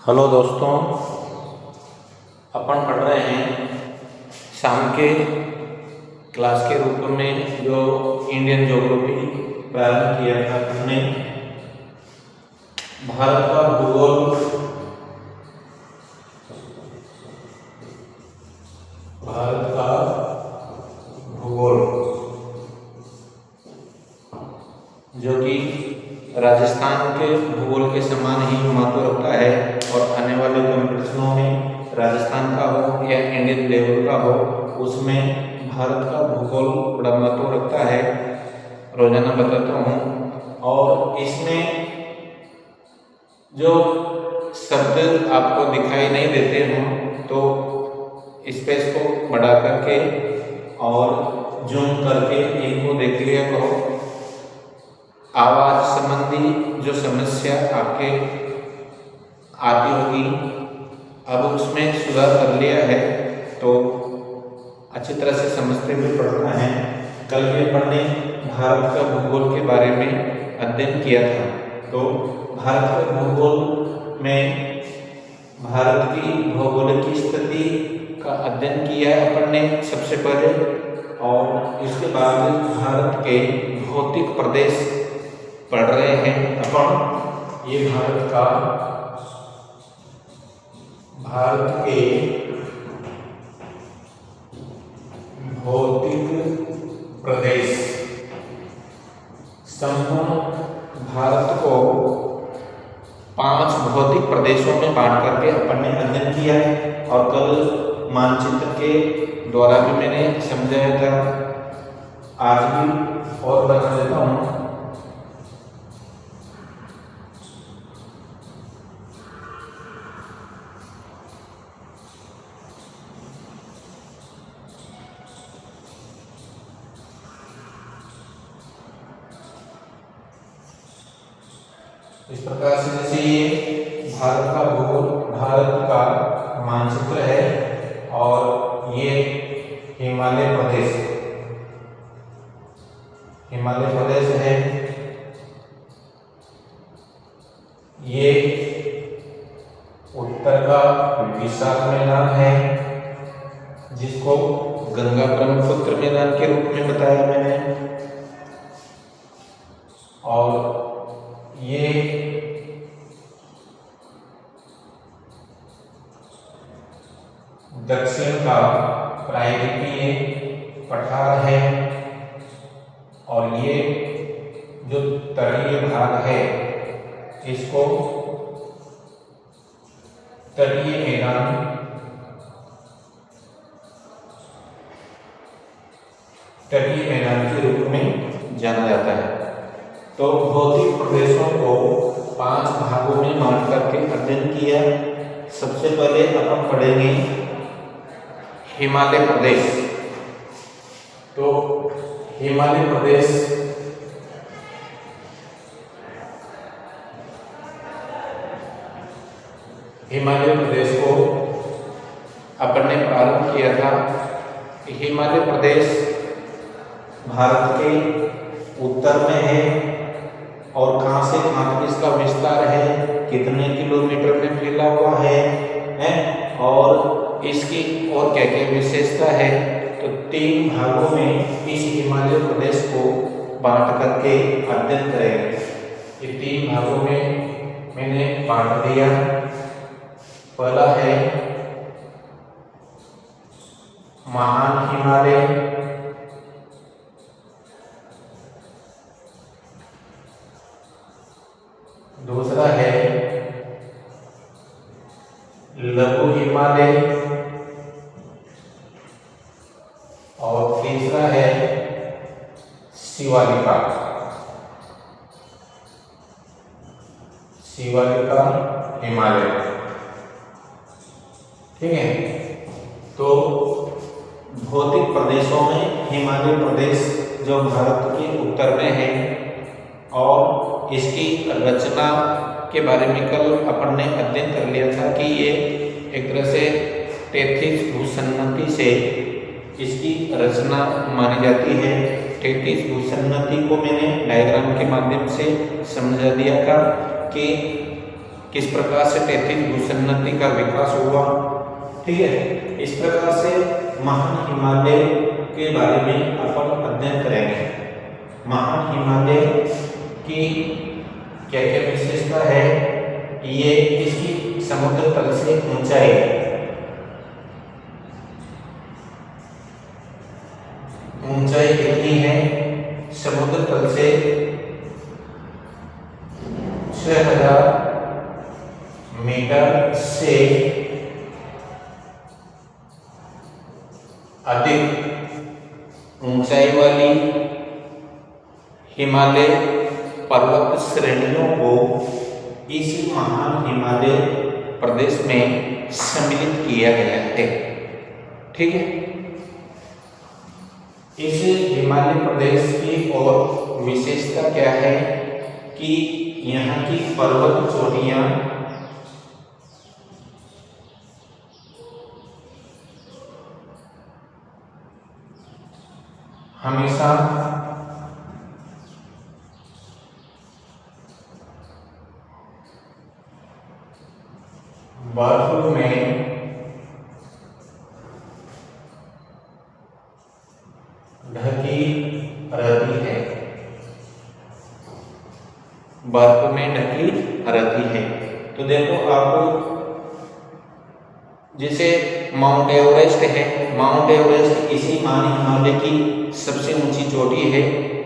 Hello दोस्तों, अपन पढ़ रहे हैं शाम के क्लास के रूप में जो इंडियन ज्योग्राफी प्रारंभ किया था हमने। भारत का भूगोल, भारत का भूगोल जो कि राजस्थान के भूगोल के समान ही महत्व रखता है और आने वाले कंपटीशनों में राजस्थान का हो या इंडियन लेवल का हो, उसमें भारत का भूगोल बड़ा महत्व रखता है। रोजाना बताता हूँ। और इसमें जो शब्द आपको दिखाई नहीं देते हों तो स्पेस को बढ़ा करके और जूम करके इनको देख लिया करो। आवाज संबंधी जो समस्या आपके आती होगी, अब उसमें सुधार कर लिया है तो अच्छी तरह से समझते हुए पढ़ना है। कल भी अपन ने भारत का भूगोल के बारे में अध्ययन किया था। तो भारत के भूगोल में भारत की भौगोलिक स्थिति का अध्ययन किया है अपन ने सबसे पहले, और इसके बाद भारत के भौतिक प्रदेश पढ़ रहे हैं अपन। ये भारत के भौतिक प्रदेश, संपूर्ण भारत को 5 भौतिक प्रदेशों में बांट करके अपन ने अध्ययन किया है। और कल मानचित्र के द्वारा भी मैंने समझाया था, आज भी और बता देता हूँ। इस प्रकार से जैसे ये भारत का भूगोल, भारत का मानचित्र है और ये हिमालय प्रदेश है। ये उत्तर का विशाल मैदान है जिसको गंगा ब्रह्मपुत्र मैदान के रूप में बताया मैंने। और ये दक्षिण का प्रायद्वीपीय पठार है और ये जो तटीय भाग है इसको तटीय मैदान के रूप में जाना जाता है। तो भौतिक प्रदेशों को 5 भागों में बांट करके अध्ययन किया। सबसे पहले अपन पढ़ेंगे हिमालय प्रदेश। तो हिमालय प्रदेश को अपन ने प्रारंभ किया था। हिमालय प्रदेश भारत के उत्तर में है और कहाँ से कहाँ तक इसका विस्तार है, कितने किलोमीटर में फैला हुआ है और इसकी और क्या क्या विशेषता है। तो 3 भागों में इस हिमालय प्रदेश को बांट करके अध्ययन करेंगे। ये 3 भागों में मैंने बांट दिया। पहला है महान हिमालय, दूसरा है लघु हिमालय और तीसरा है शिवालिका हिमालय। ठीक है। तो भौतिक प्रदेशों में हिमालय प्रदेश जो भारत के उत्तर में है और इसकी रचना के बारे में कल अपन ने अध्ययन कर लिया था कि ये एक तरह से 33 भूसन्नति से इसकी रचना मानी जाती है। 33 भूसन्नति को मैंने डायग्राम के माध्यम से समझा दिया था कि किस प्रकार से 33 भूसन्नति का विकास हुआ। ठीक है, इस प्रकार से महान हिमालय के बारे में अपन अध्ययन करेंगे। महान हिमालय की क्या क्या विशेषता है, ये इसकी समुद्र तल से ऊंचाई, ऊंचाई कितनी है, समुद्र तल से 6000 मीटर से अधिक ऊंचाई वाली हिमालय पर्वत श्रेणियों को इस महान हिमालय प्रदेश में सम्मिलित किया गया है। ठीक है, इस हिमालय प्रदेश की और विशेषता क्या है कि यहाँ की पर्वत चोटियां हमेशा बर्फ में ढकी रहती है, बर्फ में ढकी रहती है। तो देखो आप, जैसे माउंट एवरेस्ट है, माउंट एवरेस्ट इसी महान हिमालय की सबसे ऊंची चोटी है,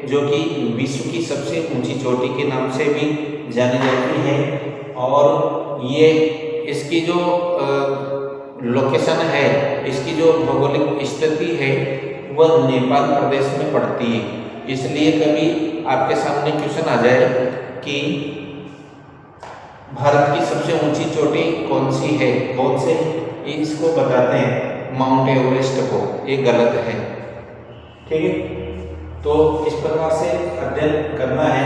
जो कि विश्व की सबसे ऊंची चोटी के नाम से भी जानी जाती है। और ये इसकी जो लोकेशन है, इसकी जो भौगोलिक स्थिति है, वह नेपाल प्रदेश में पड़ती है। इसलिए कभी आपके सामने क्वेश्चन आ जाए कि भारत की सबसे ऊंची चोटी कौन सी है, कौन से, इसको बताते हैं माउंट एवरेस्ट को, ये गलत है। ठीक है, तो इस प्रकार से अध्ययन करना है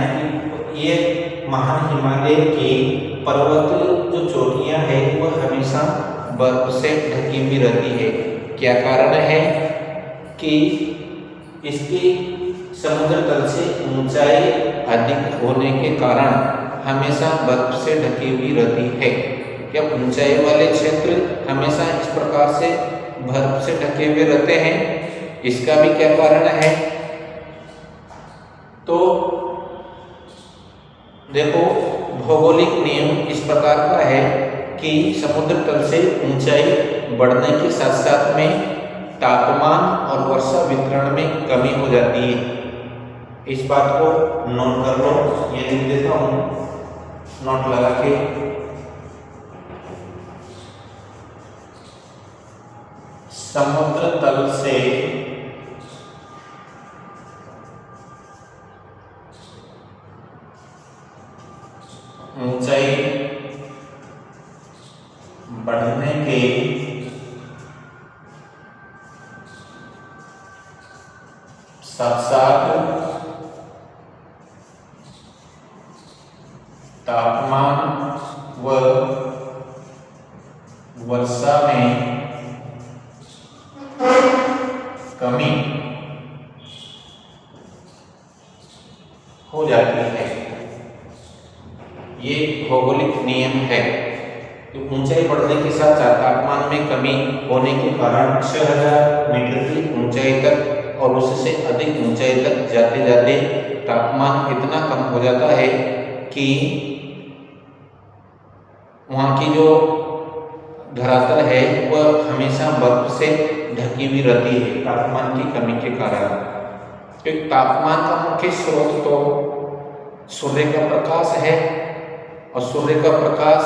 कि ये महान हिमालय की पर्वत जो चोटियां हैं वह हमेशा बर्फ से ढकी हुई रहती है। क्या कारण है कि इसकी समुद्र तल से ऊंचाई अधिक होने के कारण हमेशा बर्फ से ढकी हुई रहती है। क्या ऊंचाई वाले क्षेत्र हमेशा इस प्रकार से बर्फ से ढके हुए रहते हैं? इसका भी क्या कारण है? तो देखो, भौगोलिक नियम इस प्रकार का है कि समुद्र तल से ऊंचाई बढ़ने के साथ साथ में तापमान और वर्षा वितरण में कमी हो जाती है। इस बात को नोट कर लो, ये लिख देता हूँ नोट लगा के। समुद्र तल से ऊंचाई बढ़ने के साथ साथ तापमान व वर्षा में कमी हो जाती है। ये भौगोलिक नियम है कि ऊंचाई बढ़ने के साथ साथ तापमान में कमी होने के कारण 6000 मीटर की ऊंचाई तक और उससे अधिक ऊंचाई तक जाते जाते तापमान इतना कम हो जाता है कि वहाँ की जो धरातल है वह हमेशा बर्फ से ढकी हुई रहती है तापमान की कमी के कारण। क्योंकि तापमान का मुख्य स्रोत तो सूर्य का प्रकाश है और सूर्य का प्रकाश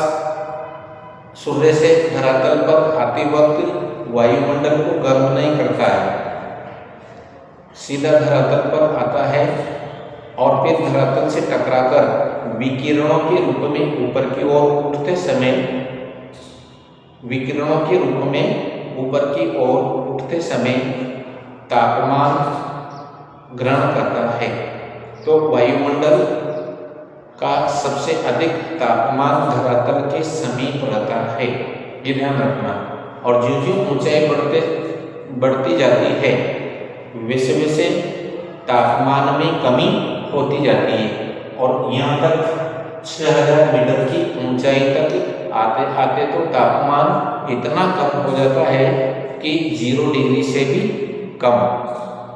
सूर्य से धरातल पर आते वक्त वायुमंडल को गर्म नहीं करता है, सीधा धरातल पर आता है और फिर धरातल से टकराकर विकिरणों के रूप में ऊपर की ओर उठते समय, विकिरणों के रूप में ऊपर की ओर उठते समय तापमान ग्रहण करता है। तो वायुमंडल का सबसे अधिक तापमान धरातल के समीप रहता है, ये ध्यान रखना। और जो जो ऊंचाई बढ़ती जाती है वैसे वैसे तापमान में कमी होती जाती है। और यहाँ तक 6000 मीटर की ऊंचाई तक आते आते तो तापमान इतना कम हो जाता है कि 0 डिग्री से भी कम।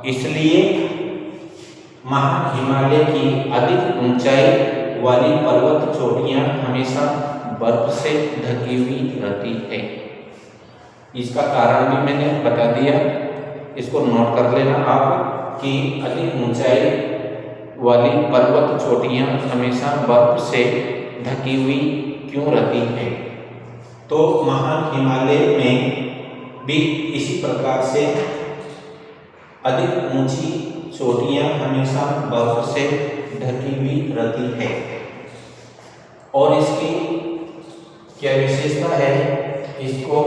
इसलिए महान हिमालय की अधिक ऊंचाई वाली पर्वत चोटियां हमेशा बर्फ से ढकी हुई रहती है। इसका कारण भी मैंने बता दिया, इसको नोट कर लेना आप कि अधिक ऊंचाई वाली पर्वत चोटियां हमेशा बर्फ से ढकी हुई क्यों रहती हैं। तो महान हिमालय में भी इसी प्रकार से अधिक ऊंची चोटियां हमेशा बर्फ से ढकी हुई रहती है। और इसकी क्या विशेषता है, इसको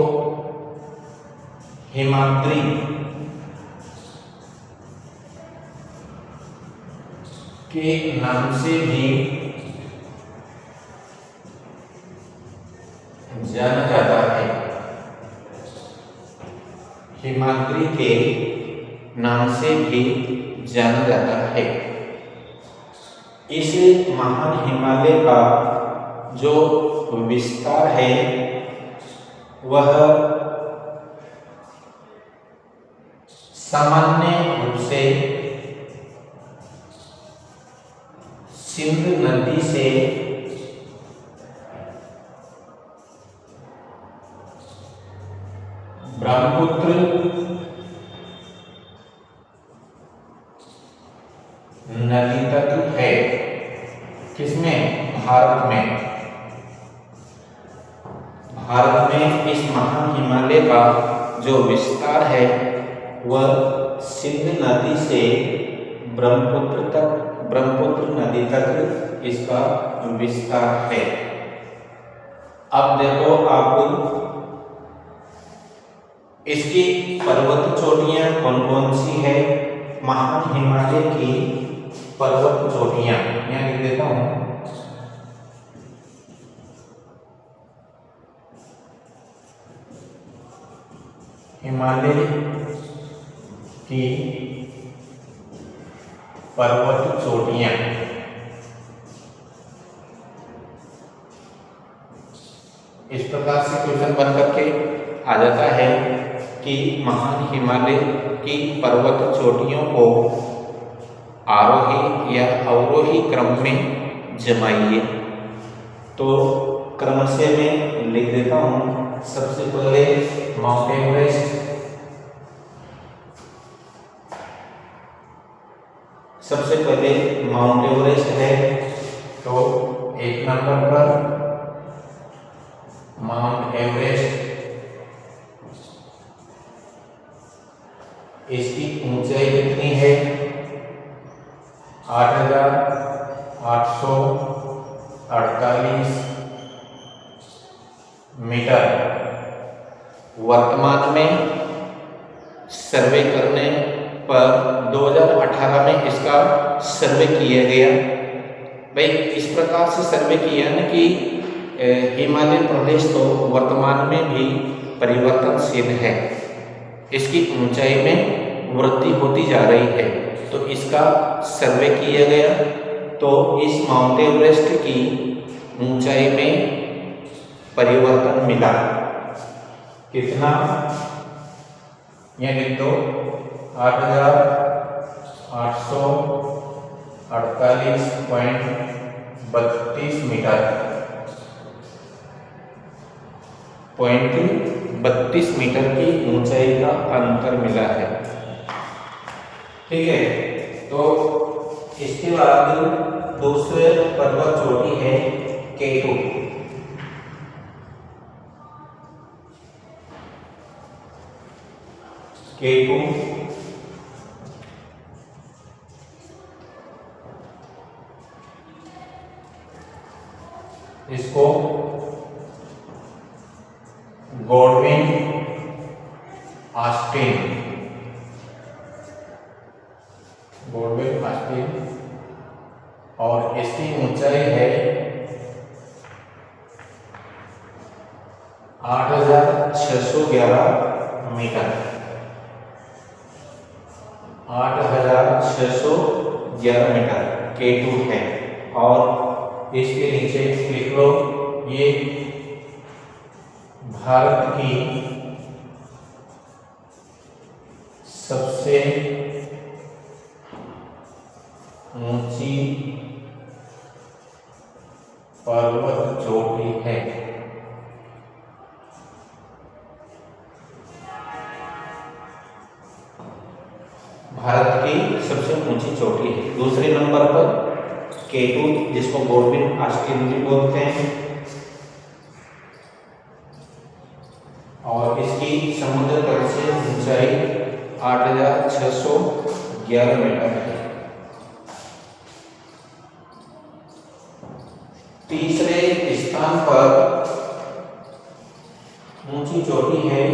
हिमाद्री के नाम से भी जाना जाता है। हिमाद्री के नाम से भी जाना जाता है। इस महान हिमालय का जो विस्तार है वह सामान्य रूप से सिंध नदी से ब्रह्मपुत्र नदी तक है। किसमें? भारत में। भारत में इस महान हिमालय का जो विस्तार है वह सिंध नदी से ब्रह्मपुत्र नदी तक इसका विस्तार है। अब देखो आप इसकी पर्वत चोटियां कौन कौन सी है। महान हिमालय की पर्वत चोटियां यहाँ लिख देता हूं। हिमालय की पर्वत चोटियां इस प्रकार से क्वेश्चन बन करके आ जाता है कि महान हिमालय की पर्वत चोटियों को आरोही या अवरोही क्रम में जमाइए। तो क्रम से मैं लिख देता हूं। सबसे पहले माउंट एवरेस्ट, सबसे पहले माउंट एवरेस्ट है। तो 1 नंबर पर माउंट एवरेस्ट, इसकी ऊंचाई कितनी है? 8,848 मीटर। वर्तमान में सर्वे करने पर 2018 में इसका सर्वे किया गया। भाई इस प्रकार से सर्वे किया ना कि हिमालय प्रदेश तो वर्तमान में भी परिवर्तनशील है, इसकी ऊंचाई में वृद्धि होती जा रही है। तो इसका सर्वे किया गया तो इस माउंट एवरेस्ट की ऊंचाई में परिवर्तन मिला। कितना? यह लिख दो 8,848.32 मीटर, 0.32 मीटर की ऊंचाई का अंतर मिला है। ठीक है। तो इसके बाद दूसरे पर्वत चोटी है K2। K2 इसको गॉडविन ऑस्टिन और इसकी ऊंचाई है 8,611 मीटर। 8,611 मीटर K2 है। और इसके नीचे लिख लो, ये भारत की सबसे ऊंची पर्वत चोटी है। भारत की सबसे ऊंची चोटी है। दूसरे नंबर पर K2, जिसको गोल्डन आस्तीन भी बोलते हैं, और इसकी समुद्र तल से ऊंचाई 8611 मीटर है। तीसरे स्थान पर ऊंची चोटी है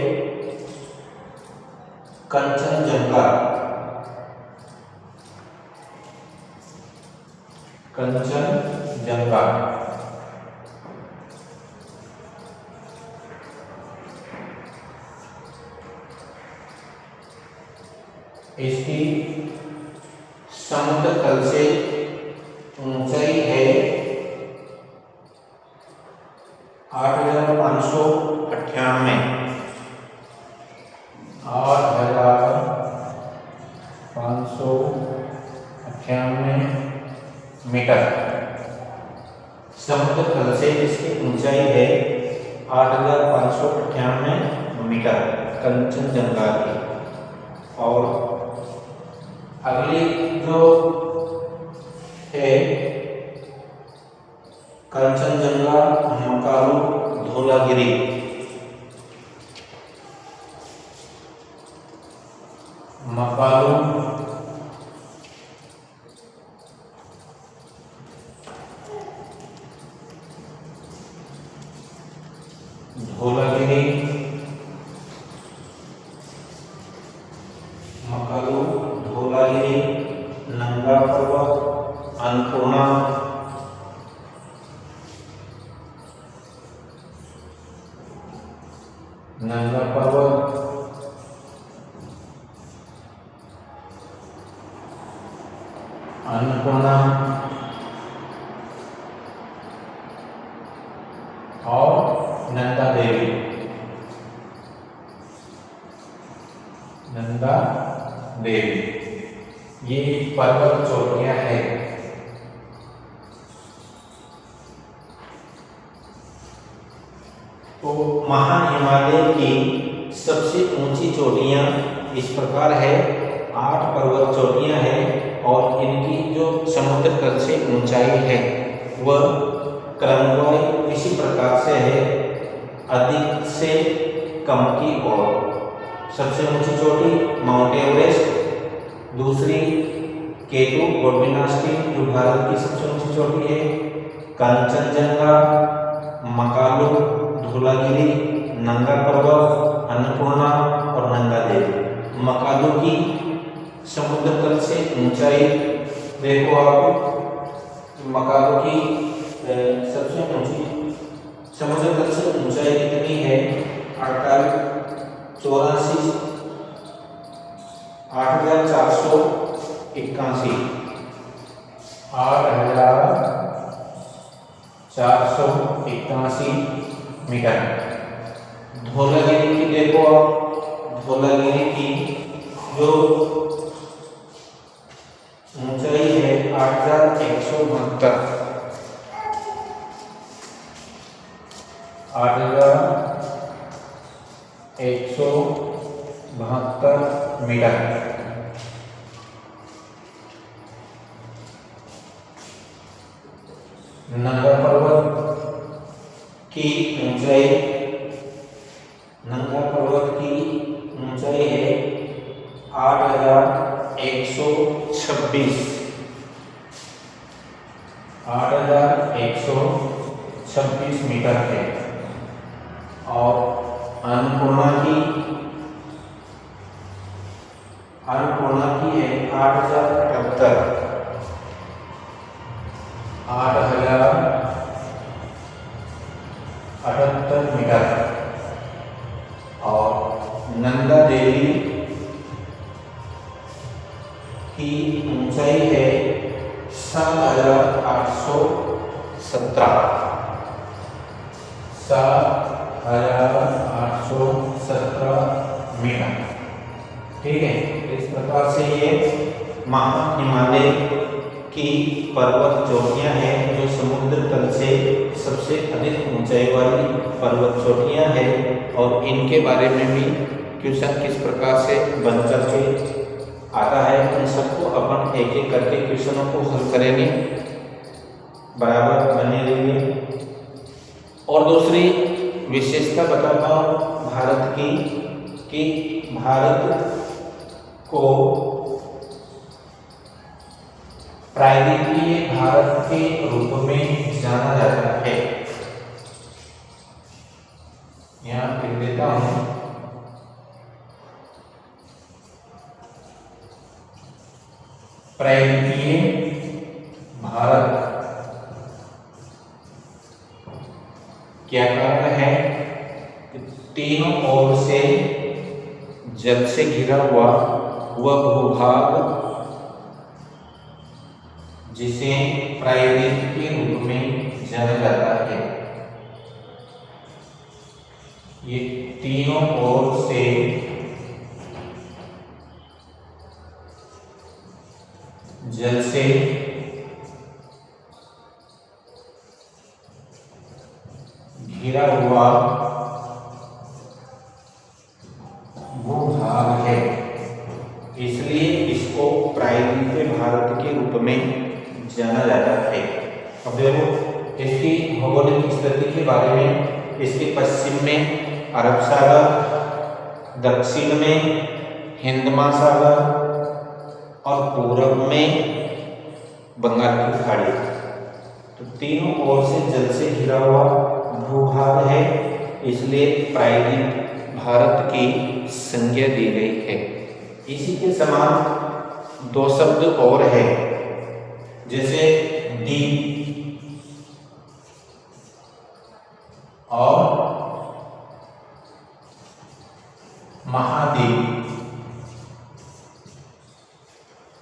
कंचनजंगा। कंचनजंगा इसकी समुद्र तल से ऊंचाई है 8598 मीटर। समुद्र तल से इसकी ऊंचाई है 8598 मीटर कंचनजंगा की। और अगली जो है कंचनजंगा मकालू धौलागिरी। मकालू धौलागिरी, मकालू धौलागिरी, नंगा पर्वत, अन्नपूर्णा, नंगा पर्वत, अन्नपूर्णा और नंदा देवी। नंदा देवी ये पर्वत चोटियां हैं। तो महान हिमालय की सबसे ऊंची चोटियां इस प्रकार है। 8 पर्वत चोटियां हैं और इनकी जो समुद्र तल से ऊंचाई है वह क्रमवार इसी प्रकार से है, अधिक से कम की ओर। सबसे ऊंची चोटी माउंट एवरेस्ट, दूसरी K2 गोल्डन आस्तीन जो भारत की सबसे ऊंची चोटी है, कंचनजंगा, मकालू धौलागिरी, नंगा पर्वत, अन्नपूर्णा और नंदा देवी। मकालू की समुद्र तल से ऊंचाई देखो आप, मकालू की सबसे ऊंची समुद्र तल से ऊंचाई कितनी है? 8481 8481 मीटर। धौलागिरी की देखो आप, धौलागिरी की जो ऊंचाई है 8172 मीटर। नंगा पर्वत की ऊंचाई, नंगा पर्वत की ऊंचाई है 8126 मीटर है। और अन्नपूर्णा की है 8078 मीटर। और नंदा देवी की ऊंचाई है 7860 ठीक है, इस प्रकार से ये महा हिमालय की पर्वत चोटियां हैं जो समुद्र तल से सबसे अधिक ऊंचाई वाली पर्वत चोटियां हैं, और इनके बारे में भी क्वेश्चन किस प्रकार से बन करके आता है, इन सबको अपन एक एक करके क्वेश्चनों को हल करेंगे, बराबर बने रहिए। और दूसरी विशेषता बताता हूँ भारत की, कि भारत को प्रायद्वीपीय भारत के रूप में जाना जाता है। यहाँ लिख देता हूँ, प्रायद्वीपीय भारत। क्या कारण है? तीनों ओर से जल से घिरा हुआ वह भूभाग जिसे प्रायद्वीप के रूप में जाना जाता है। ये तीनों ओर से जल से घिरा हुआ भूभाग है, इसलिए इसको प्रायद्वीपीय भारत के रूप में जाना जाता है। अब देखो इसकी भौगोलिक स्थिति के बारे में, इसके पश्चिम में अरब सागर, दक्षिण में हिंद महासागर और पूर्व में बंगाल की खाड़ी। तो तीनों ओर से जल से घिरा हुआ भूभाग है, इसलिए प्रायद्वीप भारत की संज्ञा दी गई है। इसी के समान दो शब्द और है, जैसे द्वीप और महाद्वीप।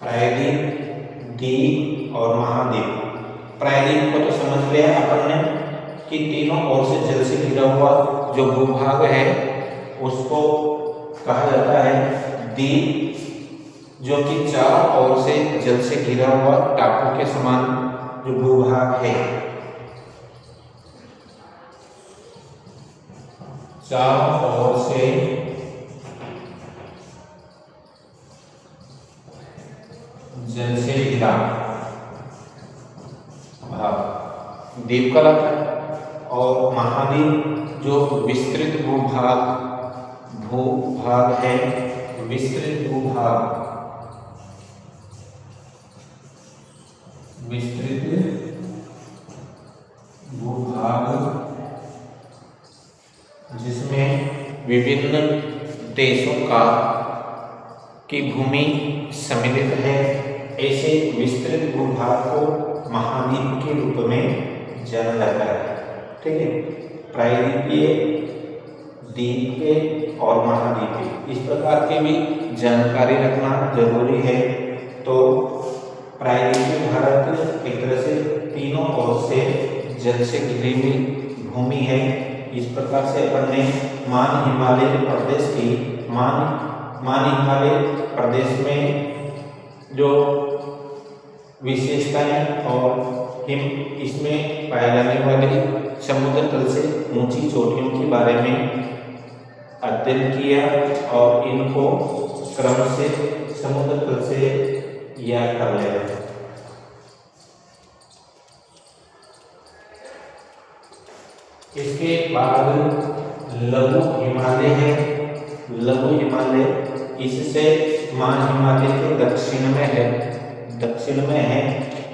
प्रायद्वीप, द्वीप और महाद्वीप। प्रायद्वीप को तो समझ लिया अपन ने कि तीनों ओर से जल से घिरा हुआ जो भूभाग है उसको कहा जाता है द्वीप, जो कि चारों ओर से जल से घिरा हुआ टापू के समान जो भूभाग है, चारों ओर से जल से घिरा भाग द्वीप कहलाता है। और महाद्वीप जो विस्तृत भूभाग है, विस्तृत भूभाग, विस्तृत भूभाग जिसमें विभिन्न देशों की भूमि सम्मिलित है, ऐसे विस्तृत भूभाग को महाद्वीप के रूप में जाना जाता है। ठीक है, प्रायद्वीपीय, द्वीपीय और महाद्वीपीय, इस प्रकार की भी जानकारी रखना जरूरी है। तो प्रायद्वीपीय भारत एक तरह से तीनों ओर से जल से घिरी हुई भूमि है। इस प्रकार से अपन ने मान हिमालय प्रदेश की मान हिमालय प्रदेश में जो विशेषताएं और इसमें पाए जाने वाली समुद्र तल से ऊंची चोटियों के बारे में अध्ययन किया और इनको क्रम से समुद्र तल से याद कर लिया। इसके बाद लघु हिमालय है। लघु हिमालय इससे मान हिमालय के दक्षिण में है,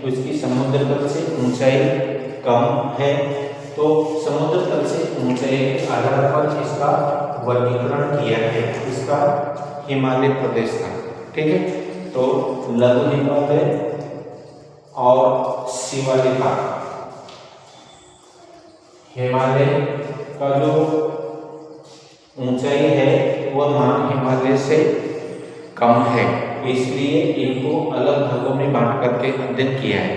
तो इसकी समुद्र तल से ऊंचाई कम है। तो समुद्र तल से ऊंचाई के आधार पर इसका वर्गीकरण किया है, इसका हिमालय प्रदेश का। ठीक है, तो लघु हिमालय और शिवालिका, हिमालय का जो ऊंचाई है वह मान हिमालय से कम है, इसलिए इनको अलग भागों में बांट करके अध्ययन किया है।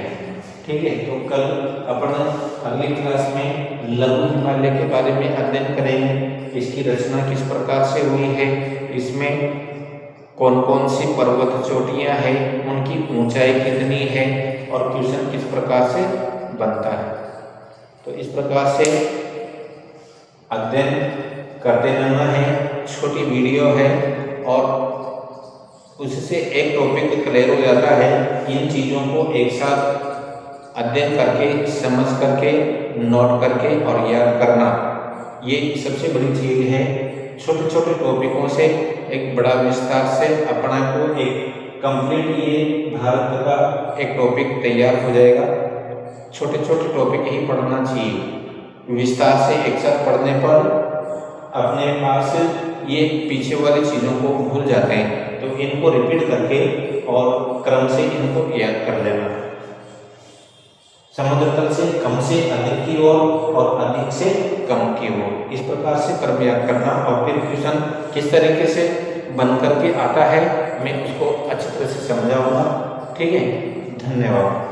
ठीक है, तो कल अपन अगली क्लास में लघु हिमालय के बारे में अध्ययन करेंगे। इसकी रचना किस प्रकार से हुई है, इसमें कौन कौन सी पर्वत चोटियां हैं, उनकी ऊंचाई कितनी है और क्वेश्चन किस प्रकार से बनता है। तो इस प्रकार से अध्ययन करते रहना है। छोटी वीडियो है और उससे एक टॉपिक क्लियर हो जाता है। इन चीज़ों को एक साथ अध्ययन करके, समझ करके, नोट करके और याद करना, ये सबसे बड़ी चीज़ है। छोटे छोटे टॉपिकों से एक बड़ा विस्तार से अपना को एक कंप्लीट ये भारत का एक टॉपिक तैयार हो जाएगा। छोटे छोटे टॉपिक ही पढ़ना चाहिए। विस्तार से एक साथ पढ़ने पर अपने पास ये पीछे वाली चीज़ों को भूल जाते हैं। तो इनको रिपीट करके और क्रम से इनको याद कर लेना। समुद्र तल से कम से अधिक की ओर और अधिक से कम की ओर, इस प्रकार से क्रम याद करना। और फिर क्वेश्चन किस तरीके से बन करके आता है मैं उसको अच्छी तरह से समझाऊंगा। ठीक है, धन्यवाद।